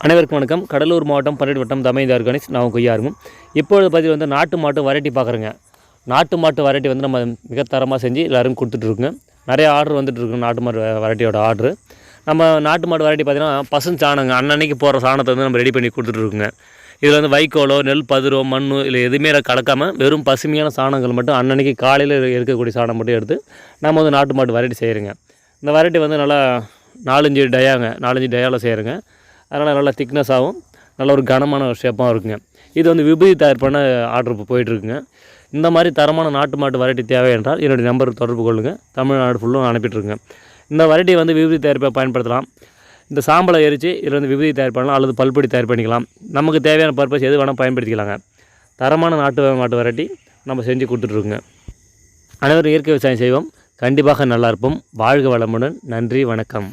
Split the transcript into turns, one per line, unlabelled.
அனைவருக்கும் வணக்கம். கடலூர் மாவட்டம் 12 வட்டம் தமைந்த ஆர்கானிக்ஸ் நான் கொய்யாருங்க. இப்பொழுது பார்த்து வந்து நாட்டு மாட்டு வெரைட்டி பார்க்குறேங்க. நாட்டு மாட்டு வெரைட்டி வந்து நம்ம மிக தரமாக செஞ்சு எல்லோரும் கொடுத்துட்ருக்குங்க. நிறைய ஆர்டர் வந்துட்டுருக்குங்க நாட்டு மாட்டு வெரைட்டியோட ஆர்டரு. நம்ம நாட்டு மாட்டு வெரைட்டி பார்த்திங்கன்னா பசுஞ்சாணங்க அன்னன்னைக்கு போடுற சாணத்தை வந்து நம்ம ரெடி பண்ணி கொடுத்துட்ருக்குங்க. இதில் வந்து வைக்கோலோ நெல் பதிரோ மண் இல்லை எதுவுமே கலக்காமல் வெறும் பசுமையான சாணங்கள் மட்டும் அன்னன்னைக்கு காலையில் இருக்கக்கூடிய சாணம் மட்டும் எடுத்து நம்ம வந்து நாட்டு மாட்டு வெரைட்டி செய்கிறோங்க. இந்த வெரைட்டி வந்து நல்லா 4-5 டயாவில் செய்கிறோங்க. அதனால் நல்லா திக்னஸாகவும் நல்ல ஒரு கனமான ஷேப்பாகவும் இருக்குங்க. இது வந்து விபதி தயார் பண்ண ஆர்டர் இப்போ போயிட்டுருக்குங்க. இந்த மாதிரி தரமான நாட்டு மாட்டு வெரைட்டி தேவை என்றால் என்னுடைய நம்பருக்கு தொடர்பு கொள்ளுங்கள். தமிழ்நாடு ஃபுல்லும் அனுப்பிட்டுருங்க. இந்த வெரைட்டி வந்து விபதி தயாரிப்பாக பயன்படுத்தலாம். இந்த சாம்பலை எரித்து இதில் வந்து விபதி தயார் பண்ணலாம் அல்லது பல்பொடி தயார் பண்ணிக்கலாம். நமக்கு தேவையான பர்பஸ் எது வேணால் பயன்படுத்திக்கலாங்க. தரமான நாட்டு மாட்டு வெரைட்டி நம்ம செஞ்சு கொடுத்துட்ருக்குங்க. அனைவரும் இயற்கை விவசாயம் செய்வோம். கண்டிப்பாக நல்லா இருப்போம். வாழ்க வளமுடன். நன்றி, வணக்கம்.